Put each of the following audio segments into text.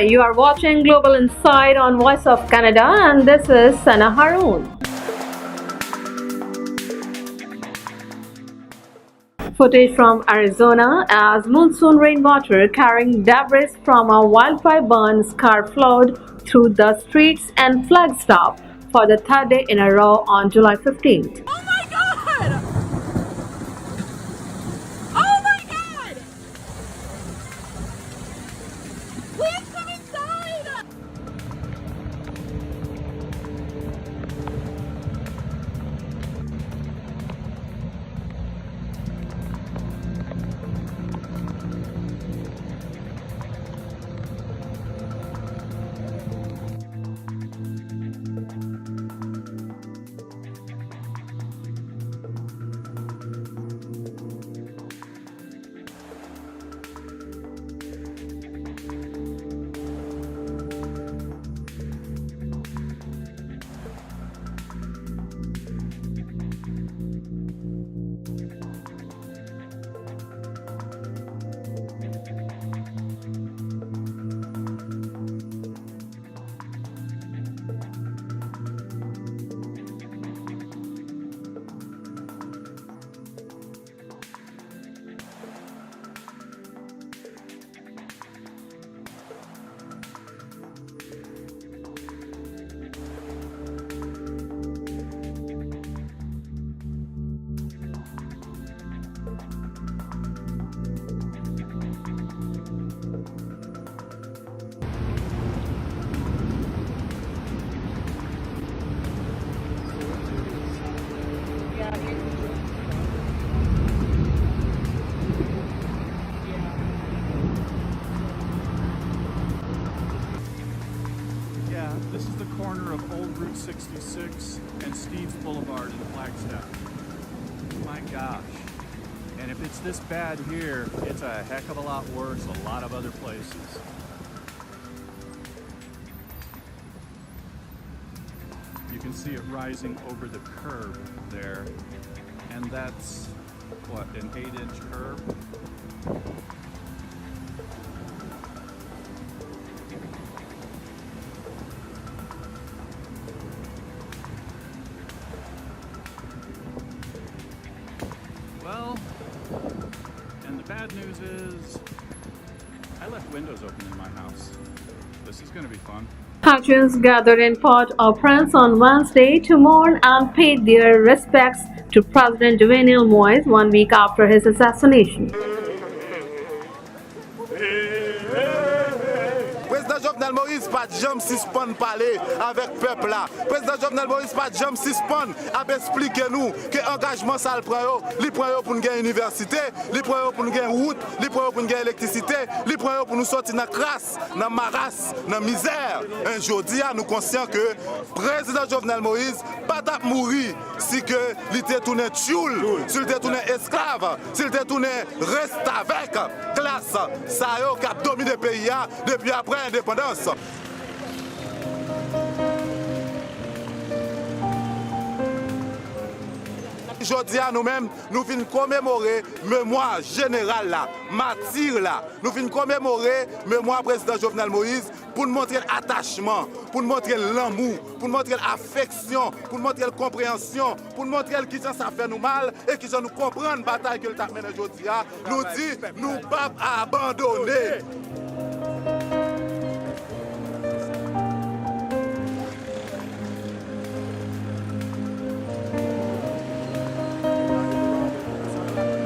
Hi, you are watching Global Insight on Voice of Canada, and this is Sana Haroon. Footage from Arizona as monsoon rainwater carrying debris from a wildfire burn scar flowed through the streets and Flagstaff for the third day in a row on July 15th. Oh my God! Oh my God! Please come inside! Yeah, this is the corner of Old Route 66 and Steve's Boulevard in Flagstaff. My gosh. And if it's this bad here, it's a heck of a lot worse a lot of other places. You can see it rising over the curb there. And that's, what, an 8-inch curb? Well, and the bad news is, I left windows open in my house. This is going to be fun. Patrons gathered in Port-au-Prince on Wednesday to mourn and pay their respects to President Jovenel Moïse 1 week after his assassination. Président Jovenel Moïse pas jamais suspend parler avec peuple là. Président Jovenel Moïse pas jamais suspend à expliquer nous que engagement ça le prend pour nous gagner université, il prend pour nous gagner route, il prend pour nous gagner électricité, il prend pour nous sortir dans crasse, dans marasse, dans misère. Aujourd'hui, nous conscients que président Jovenel Moïse pas t'a mourir si que il était tourné tchoul, s'il était tourné esclave, s'il était tourné reste avec classe ça yo qui a dominé le pays depuis après l'indépendance. Aujourd'hui, nous-mêmes, nous venons commémorer mémoire générale là, martyr là. Nous venons commémorer mémoire président Jovenel Moïse pour nous montrer l'attachement, pour nous montrer l'amour, pour nous montrer l'affection, pour nous montrer la compréhension, pour nous montrer qui ça fait nous mal et qui ça nous comprend la bataille que nous menons aujourd'hui. Nous dit, nous ne pas abandonner.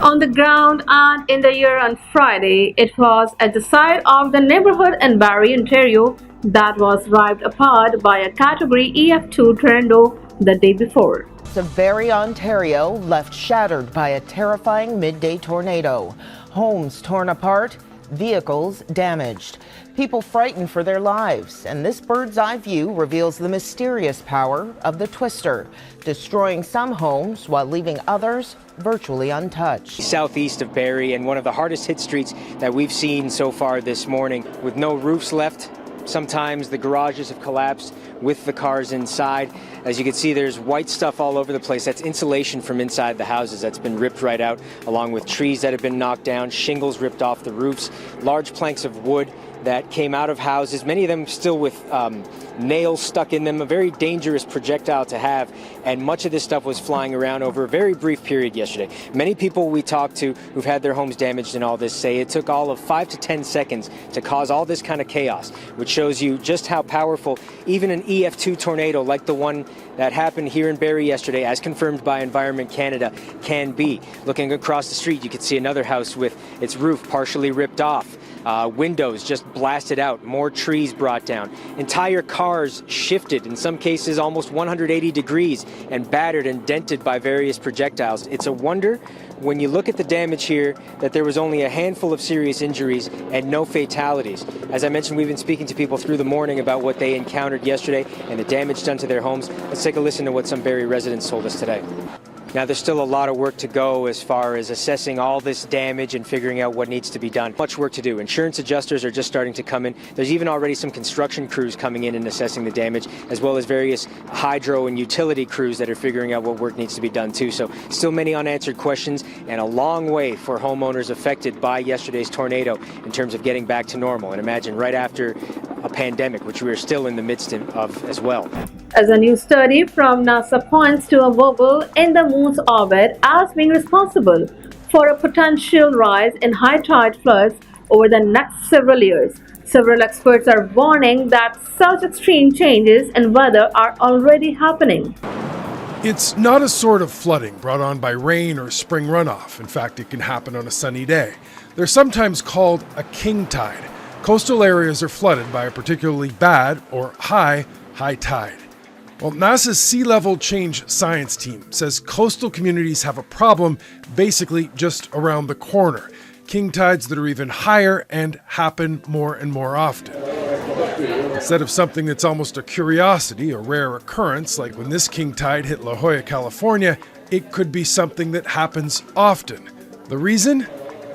On the ground and in the air on Friday, it was at the site of the neighborhood in Barrie, Ontario, that was ripped apart by a Category EF2 tornado the day before. Of Barrie, Ontario, left shattered by a terrifying midday tornado. Homes torn apart, vehicles damaged. People frightened for their lives, and this bird's eye view reveals the mysterious power of the twister, destroying some homes while leaving others virtually untouched. Southeast of Barrie, and one of the hardest hit streets that we've seen so far this morning, with no roofs left. Sometimes the garages have collapsed with the cars inside. As you can see, there's white stuff all over the place. That's insulation from inside the houses that's been ripped right out, along with trees that have been knocked down, shingles ripped off the roofs, large planks of wood that came out of houses, many of them still with nails stuck in them, a very dangerous projectile to have, and much of this stuff was flying around over a very brief period yesterday. Many people we talked to who've had their homes damaged and all this say it took all of 5 to 10 seconds to cause all this kind of chaos, which shows you just how powerful even an EF2 tornado like the one that happened here in Barrie yesterday, as confirmed by Environment Canada, can be. Looking across the street, you could see another house with its roof partially ripped off. Windows just blasted out, more trees brought down. Entire cars shifted, in some cases almost 180 degrees, and battered and dented by various projectiles. It's a wonder, when you look at the damage here, that there was only a handful of serious injuries and no fatalities. As I mentioned, we've been speaking to people through the morning about what they encountered yesterday and the damage done to their homes. Let's take a listen to what some Barrie residents told us today. Now, there's still a lot of work to go as far as assessing all this damage and figuring out what needs to be done. Much work to do. Insurance adjusters are just starting to come in. There's even already some construction crews coming in and assessing the damage, as well as various hydro and utility crews that are figuring out what work needs to be done too. So still many unanswered questions and a long way for homeowners affected by yesterday's tornado in terms of getting back to normal. And imagine right after a pandemic, which we are still in the midst of as well. As a new study from NASA points to a wobble in the moon's orbit as being responsible for a potential rise in high tide floods over the next several years. Several experts are warning that such extreme changes in weather are already happening. It's not a sort of flooding brought on by rain or spring runoff. In fact, it can happen on a sunny day. They're sometimes called a king tide. Coastal areas are flooded by a particularly bad or high tide. Well, NASA's Sea Level Change Science team says coastal communities have a problem basically just around the corner. King tides that are even higher and happen more and more often. Instead of something that's almost a curiosity, a rare occurrence, like when this king tide hit La Jolla, California, it could be something that happens often. The reason?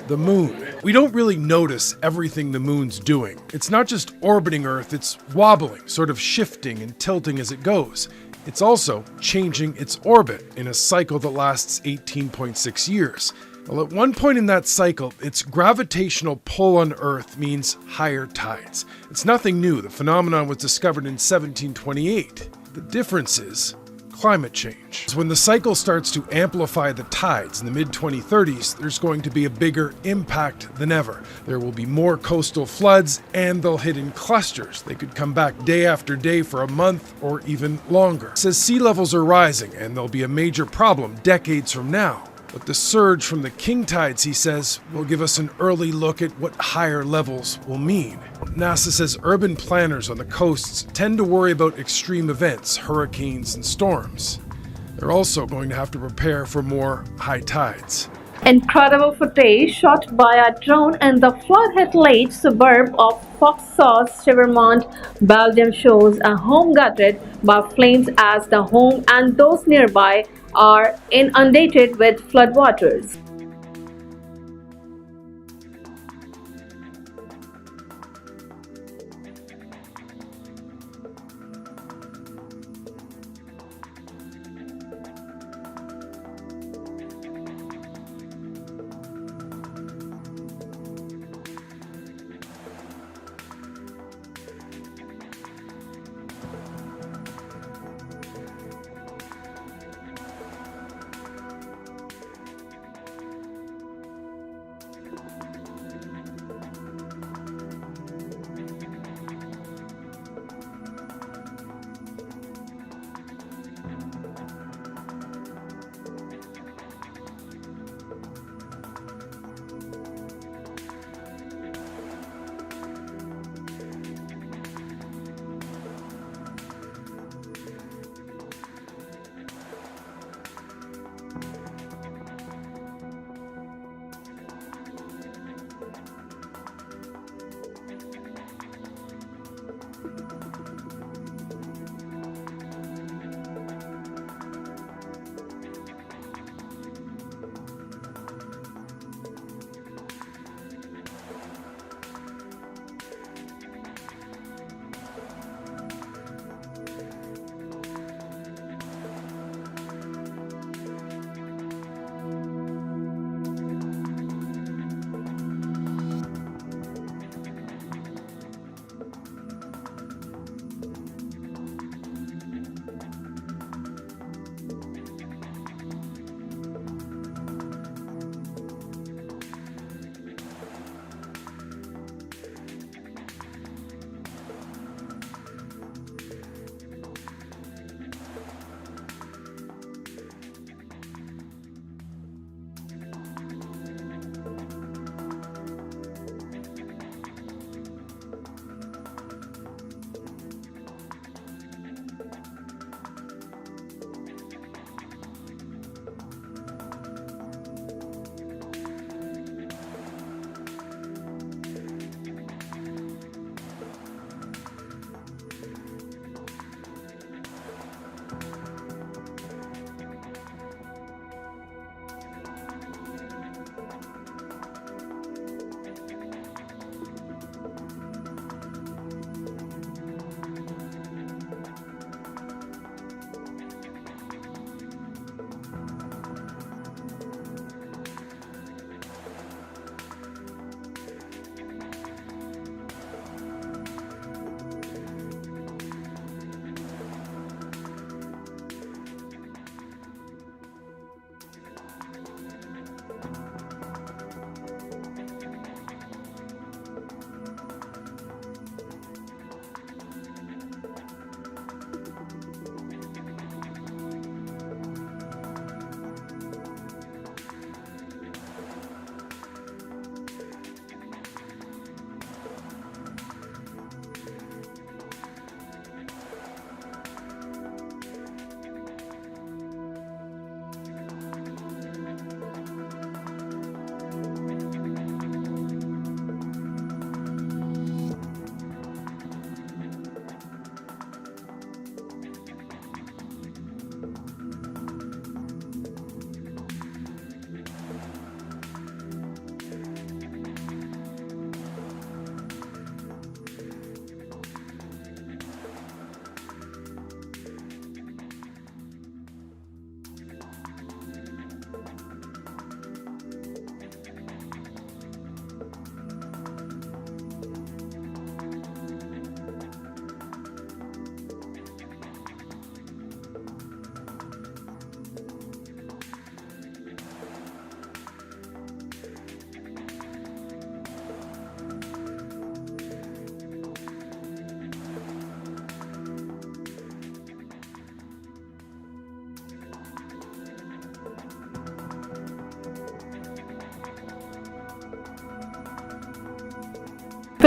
The moon. We don't really notice everything the moon's doing. It's not just orbiting Earth, it's wobbling, sort of shifting and tilting as it goes. It's also changing its orbit in a cycle that lasts 18.6 years. Well, at one point in that cycle, its gravitational pull on Earth means higher tides. It's nothing new. The phenomenon was discovered in 1728. The difference is climate change. When the cycle starts to amplify the tides in the mid-2030s, there's going to be a bigger impact than ever. There will be more coastal floods, and they'll hit in clusters. They could come back day after day for a month or even longer. It says sea levels are rising, and there'll be a major problem decades from now. But the surge from the king tides, he says, will give us an early look at what higher levels will mean. NASA says urban planners on the coasts tend to worry about extreme events, hurricanes and storms. They're also going to have to prepare for more high tides. Incredible footage shot by a drone in the flood-hit lake suburb of Foxhaux-Chevermont, Belgium shows a home gutted by flames as the home and those nearby are inundated with floodwaters.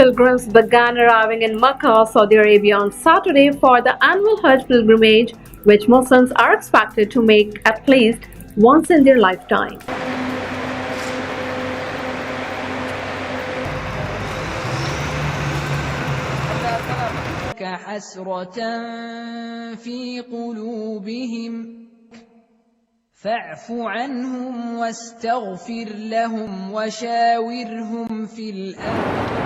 Pilgrims began arriving in Mecca, Saudi Arabia on Saturday for the annual Hajj pilgrimage, which Muslims are expected to make at least once in their lifetime. حسرة في قلوبهم فاعف عنهم واستغفر لهم وشاورهم في الأمر.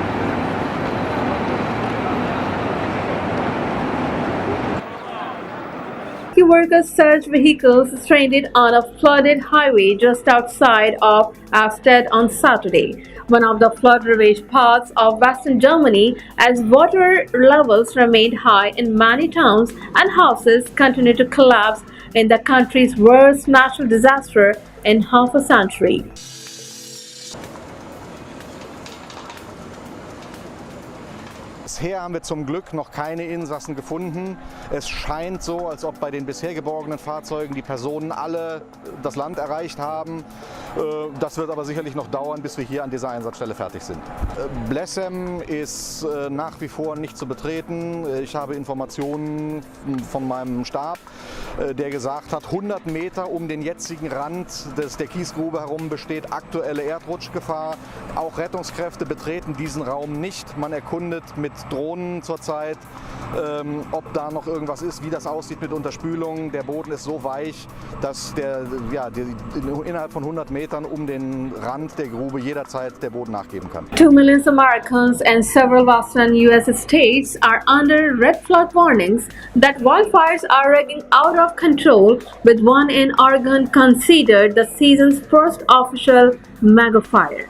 Workers search vehicles stranded on a flooded highway just outside of Astad on Saturday, one of the flood-ravaged parts of western Germany, as water levels remained high in many towns and houses continue to collapse in the country's worst natural disaster in half a century. Bisher haben wir zum Glück noch keine Insassen gefunden. Es scheint so, als ob bei den bisher geborgenen Fahrzeugen die Personen alle das Land erreicht haben. Das wird aber sicherlich noch dauern, bis wir hier an dieser Einsatzstelle fertig sind. Blessem ist nach wie vor nicht zu betreten. Ich habe Informationen von meinem Stab, der gesagt hat, 100 Meter um den jetzigen Rand der Kiesgrube herum besteht aktuelle Erdrutschgefahr. Auch Rettungskräfte betreten diesen Raum nicht. Man erkundet mit Drohnen zurzeit, ob da noch irgendwas ist, wie das aussieht mit Unterspülung. Der Boden ist so weich, dass innerhalb von 100 Metern um den Rand der Grube jederzeit der Boden nachgeben kann. 2 million Americans and several western U.S. states are under red flood warnings that wildfires are raging out of control, with one in Oregon considered the season's first official megafire.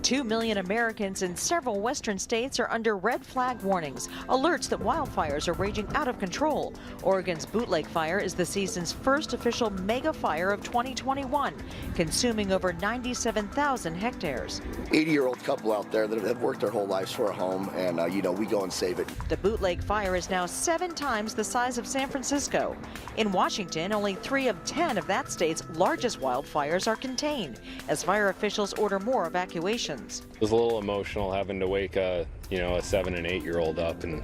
2 million Americans in several western states are under red flag warnings, alerts that wildfires are raging out of control. Oregon's Bootleg Fire is the season's first official mega fire of 2021, consuming over 97,000 hectares. 80-year-old couple out there that have worked their whole lives for a home, and we go and save it. The Bootleg Fire is now 7 times the size of San Francisco. In Washington, only 3 of 10 of that state's largest wildfires are contained, as fire officials order more evacuations. It was a little emotional having to wake a 7 and 8-year-old up and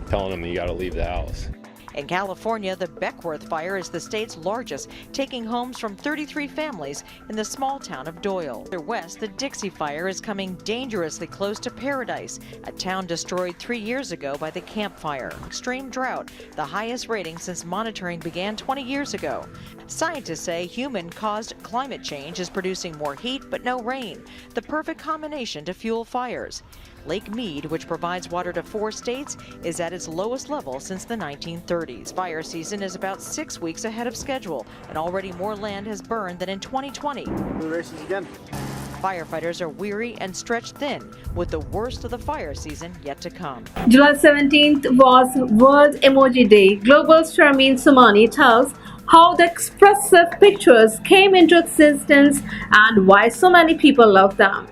telling them you got to leave the house. In California, the Beckworth Fire is the state's largest, taking homes from 33 families in the small town of Doyle. Further west, the Dixie Fire is coming dangerously close to Paradise, a town destroyed 3 years ago by the Camp Fire. Extreme drought, the highest rating since monitoring began 20 years ago. Scientists say human-caused climate change is producing more heat but no rain, the perfect combination to fuel fires. Lake Mead, which provides water to 4 states, is at its lowest level since the 1930s. Fire season is about 6 weeks ahead of schedule, and already more land has burned than in 2020. The races again. Firefighters are weary and stretched thin, with the worst of the fire season yet to come. July 17th was World Emoji Day. Global Sharmeen Sumani tells how the expressive pictures came into existence and why so many people love them.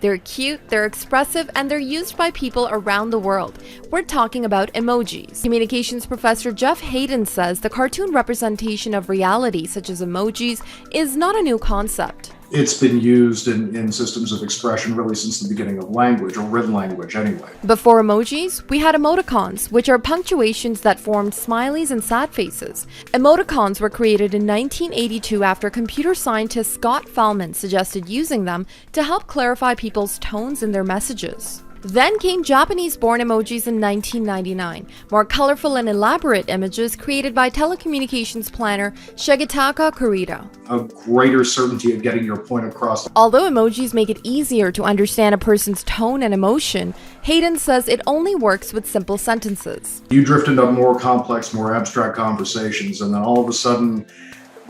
They're cute, they're expressive, and they're used by people around the world. We're talking about emojis. Communications professor Jeff Hayden says the cartoon representation of reality, such as emojis, is not a new concept. It's been used in systems of expression really since the beginning of language, or written language anyway. Before emojis, we had emoticons, which are punctuations that formed smileys and sad faces. Emoticons were created in 1982 after computer scientist Scott Fellman suggested using them to help clarify people's tones in their messages. Then came Japanese-born emojis in 1999, more colorful and elaborate images created by telecommunications planner Shigetaka Kurita. A greater certainty of getting your point across. Although emojis make it easier to understand a person's tone and emotion, Hayden says it only works with simple sentences. You drift into more complex, more abstract conversations, and then all of a sudden,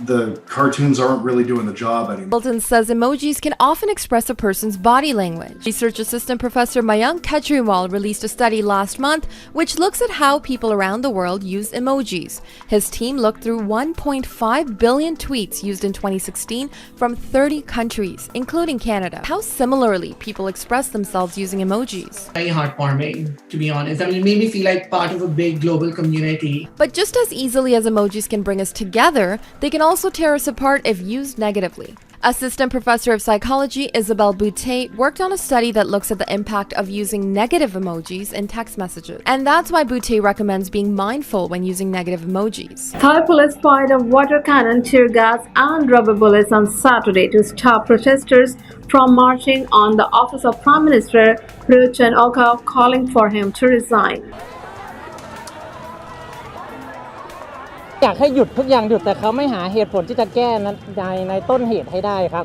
the cartoons aren't really doing the job anymore. Bolton says emojis can often express a person's body language. Research assistant Professor Mayank Kejriwal released a study last month which looks at how people around the world use emojis. His team looked through 1.5 billion tweets used in 2016 from 30 countries, including Canada. How similarly people express themselves using emojis. Very heartwarming, to be honest. I mean, it made me feel like part of a big global community. But just as easily as emojis can bring us together, they can also tear us apart if used negatively. Assistant Professor of Psychology Isabelle Boutte worked on a study that looks at the impact of using negative emojis in text messages. And that's why Boutte recommends being mindful when using negative emojis. Thai police fired a water cannon, tear gas and rubber bullets on Saturday to stop protesters from marching on the office of Prime Minister Prayut Chan-o-cha, calling for him to resign. อยากให้หยุดทุกอย่างหยุดแต่เขาไม่หาเหตุผลที่จะแก้ในต้นเหตุให้ได้ครับ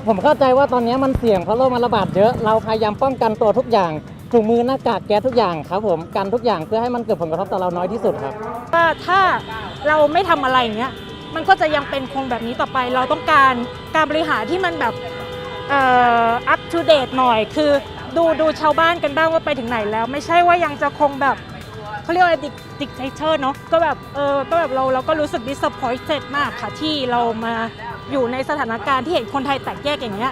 ผมเข้าใจว่าตอนนี้มันเสี่ยงเพราะโรคมันระบาดเยอะเราพยายามป้องกันตัวทุกอย่างถุงมือหน้ากากแก๊สทุกอย่างครับผมกันทุกอย่างเพื่อให้มันเกิดผลกระทบต่อเราน้อยที่สุดครับถ้าเราไม่ทำอะไรอย่างเงี้ยมันก็จะยังเป็นคงแบบนี้ต่อไปเราต้องการบริหารที่มันแบบup to date หน่อยคือดูชาวบ้านกันบ้างว่าไปถึงไหนแล้วไม่ใช่ว่ายังจะคงแบบเขาเรียกว่าdictator เนาะก็แบบเราก็รู้สึก disappointed มากค่ะที่เรามาอยู่ในสถานการณ์ที่เห็นคนไทยแตกแยกอย่างเงี้ย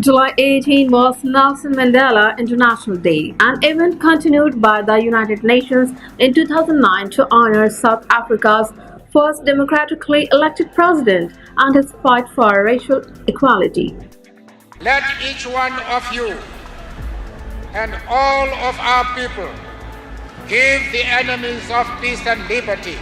July 18 was Nelson Mandela International Day, an event continued by the United Nations in 2009 to honor South Africa's first democratically elected president and his fight for racial equality. Let each one of you and all of our people give the enemies of peace and liberty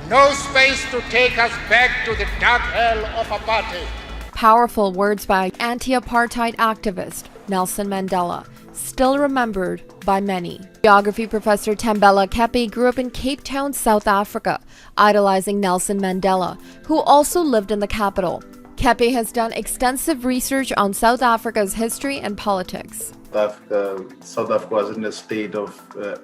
no space to take us back to the dark hell of apartheid. Powerful words by anti-apartheid activist Nelson Mandela, still remembered by many. Geography professor Thembela Kepi grew up in Cape Town, South Africa, idolizing Nelson Mandela, who also lived in the capital. Kepi has done extensive research on South Africa's history and politics. South Africa was in a state of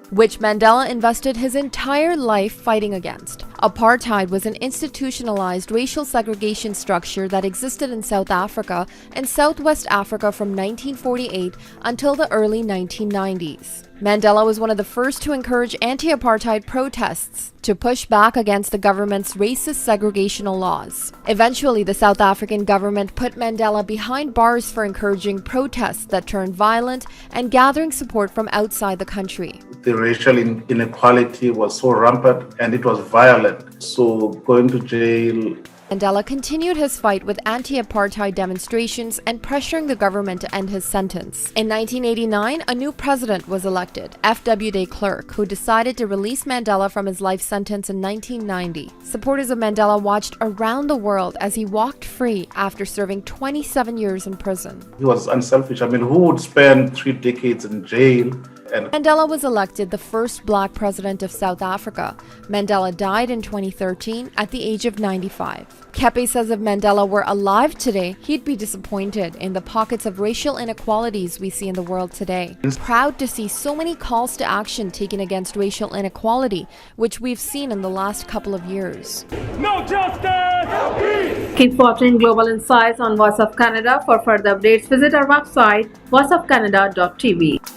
which Mandela invested his entire life fighting against. Apartheid was an institutionalized racial segregation structure that existed in South Africa and Southwest Africa from 1948 until the early 1990s. Mandela was one of the first to encourage anti-apartheid protests to push back against the government's racist segregational laws. Eventually, the South African government put Mandela behind bars for encouraging protests that turned violent and gathering support from outside the country. The racial inequality was so rampant and it was violent. So going to jail. Mandela continued his fight with anti-apartheid demonstrations and pressuring the government to end his sentence. In 1989, a new president was elected, F.W. de Klerk, who decided to release Mandela from his life sentence in 1990. Supporters of Mandela watched around the world as he walked free after serving 27 years in prison. He was unselfish. I mean, who would spend 3 decades in jail? Mandela was elected the first black president of South Africa. Mandela died in 2013 at the age of 95. Kepi says if Mandela were alive today, he'd be disappointed in the pockets of racial inequalities we see in the world today. He's proud to see so many calls to action taken against racial inequality, which we've seen in the last couple of years. No justice! No peace! Keep watching Global Insights on Voice of Canada. For further updates, visit our website voiceofcanada.tv.